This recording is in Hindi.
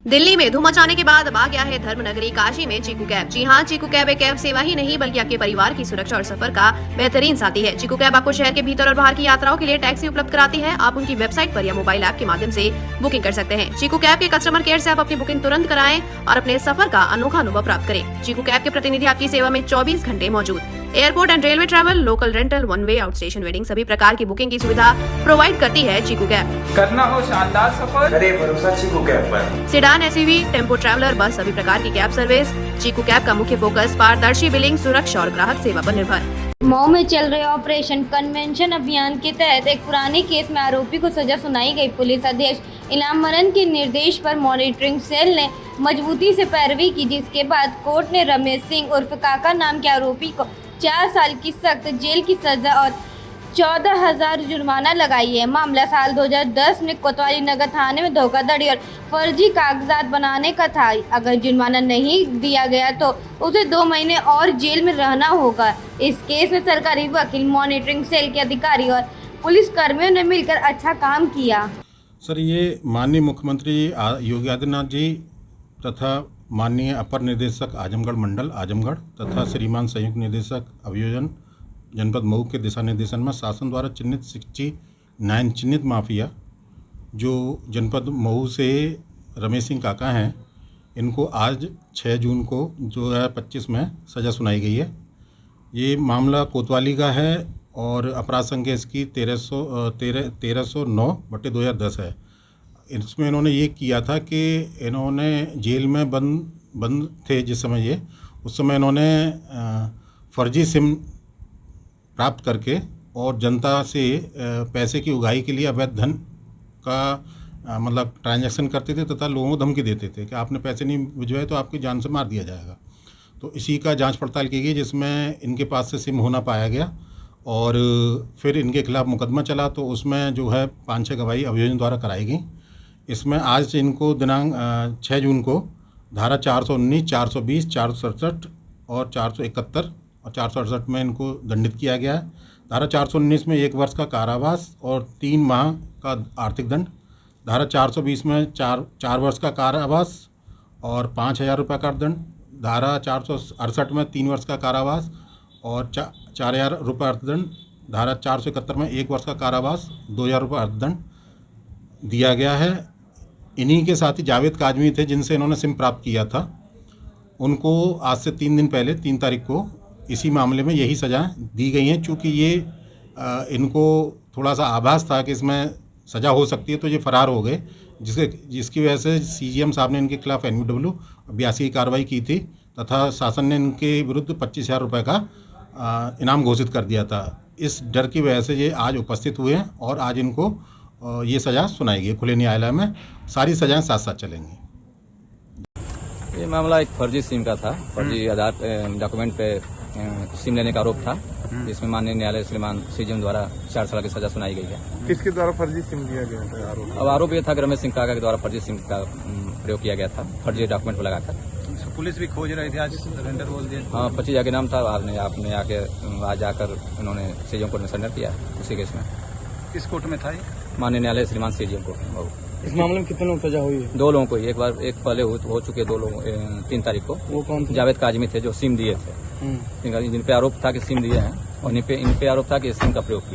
दिल्ली में धूम मचाने के बाद अब आ गया है धर्मनगरी काशी में चीकू कैब। जी हाँ, चीकू कैब एक कैब सेवा ही नहीं बल्कि आपके परिवार की सुरक्षा और सफर का बेहतरीन साथी है। चीकू कैब आपको शहर के भीतर और बाहर की यात्राओं के लिए टैक्सी उपलब्ध कराती है। आप उनकी वेबसाइट पर या मोबाइल ऐप के माध्यम से बुकिंग कर सकते हैं। चीकू कैब के कस्टमर केयर से आप अपनी बुकिंग तुरंत कराएं और अपने सफर का अनोखा अनुभव प्राप्त करें। चीकू कैब के प्रतिनिधि आपकी सेवा में 24 घंटे मौजूद। Airport and railway travel, local rental, one way, out station waiting सभी प्रकार की बुकिंग की सुविधा प्रोवाइड करती है चीकू कैब। करना हो शानदार सफर, करे भरोसा चीकू कैब पर। सेडान, एसयूवी, टेम्पो ट्रैवलर, बस सभी प्रकार की कैब सर्विस। चीकू कैब का मुख्य फोकस पारदर्शी बिलिंग, सुरक्षा और ग्राहक सेवा पर निर्भर। मऊ में चल रहे ऑपरेशन कन्वेंशन अभियान के तहत एक पुराने केस में आरोपी को सजा सुनाई गई। पुलिस अधीक्षक इनाम मरन के निर्देश पर मॉनिटरिंग सेल ने मजबूती से पैरवी की, जिसके बाद कोर्ट ने रमेश सिंह उर्फ काका नाम के आरोपी को 4 साल की सख्त जेल की सजा और 14,000 जुर्माना लगाई है। मामला साल 2010 में कोतवाली नगर थाने में धोखाधड़ी और फर्जी कागजात बनाने का था। अगर जुर्माना नहीं दिया गया तो उसे 2 महीने और जेल में रहना होगा। इस केस में सरकारी वकील, मॉनिटरिंग सेल के अधिकारी और पुलिस कर्मियों ने मिलकर अच्छा काम किया। सर, ये माननीय मुख्यमंत्री योगी आदित्यनाथ जी तथा माननीय अपर निदेशक आजमगढ़ मंडल आजमगढ़ तथा श्रीमान संयुक्त निदेशक अभियोजन जनपद मऊ के दिशा निर्देशन में शासन द्वारा चिन्हित 69 चिन्हित माफिया जो जनपद मऊ से रमेश सिंह काका हैं, इनको आज 6 जून को जो है 25 में सज़ा सुनाई गई है। ये मामला कोतवाली का है और अपराध संख्या इसकी 1309/2010 है। इसमें इन्होंने ये किया था कि इन्होंने जेल में बंद थे जिस समय ये, उस समय इन्होंने फर्जी सिम प्राप्त करके और जनता से पैसे की उगाही के लिए अवैध धन का मतलब ट्रांजैक्शन करते थे तथा लोगों को धमकी देते थे कि आपने पैसे नहीं भिजवाए तो आपकी जान से मार दिया जाएगा। तो इसी का जांच पड़ताल की गई, जिसमें इनके पास से सिम होना पाया गया और फिर इनके खिलाफ मुकदमा चला। तो उसमें जो है 5-6 गवाही अभियोजन द्वारा कराई गई। इसमें आज इनको दिनांक 6 जून को धारा 419, 420, 467 और 471 और 468 में इनको दंडित किया गया है। धारा 419 में 1 वर्ष का कारावास और 3 माह का आर्थिक दंड। धारा 420 में 4 वर्ष का कारावास और 5,000 रुपये का दंड। धारा 468 में 3 वर्ष का कारावास और 4,000 रुपये अर्थदंड। धारा 471 में 1 वर्ष का कारावास, 2,000 रुपये अर्थदंड दिया गया है। इन्हीं के साथ ही जावेद काजमी थे जिनसे इन्होंने सिम प्राप्त किया था, उनको आज से 3 दिन पहले 3 तारीख को इसी मामले में यही सज़ा दी गई हैं। चूँकि ये इनको थोड़ा सा आभास था कि इसमें सज़ा हो सकती है तो ये फरार हो गए, जिसकी वजह से सीजीएम साहब ने इनके खिलाफ NBW 82 की कार्रवाई की थी तथा शासन ने इनके विरुद्ध 25,000 रुपये का इनाम घोषित कर दिया था। इस डर की वजह से ये आज उपस्थित हुए हैं और आज इनको ये सज़ा सुनाई गई खुले न्यायालय में। सारी सज़ाएं साथ साथ चलेंगी। ये मामला एक फर्जी सिम का था। फर्जी आधार डॉक्यूमेंट पे सिम लेने का आरोप था, जिसमें माननीय न्यायालय श्रीमान सीजीएम द्वारा 4 साल की सजा सुनाई गई है। किसके द्वारा फर्जी सिम दिया गया था आरोप? अब आरोप ये था कि रमेश सिंह काका के द्वारा फर्जी सिम का प्रयोग किया गया था, फर्जी डॉक्यूमेंट को लगाकर। पुलिस भी खोज रही थी, आज सरेंडर बोल दिया। हाँ, 25 के नाम था। आपने आके आज आकर उन्होंने सीजीएम कोर्ट में सरेंडर किया उसी केस में। किस कोर्ट में था ये? माननीय न्यायालय श्रीमान सीजीएम कोर्ट। इस मामले में कितने लोग सजा हुई है? 2 लोगों को, एक बार एक पहले हो चुके 2 लोग 3 तारीख को। वो कौन थे? जावेद काजमी थे जो सिम दिए थे, जिन पे आरोप था कि सिम दिए हैं और इन पे आरोप था कि सिम का प्रयोग किया।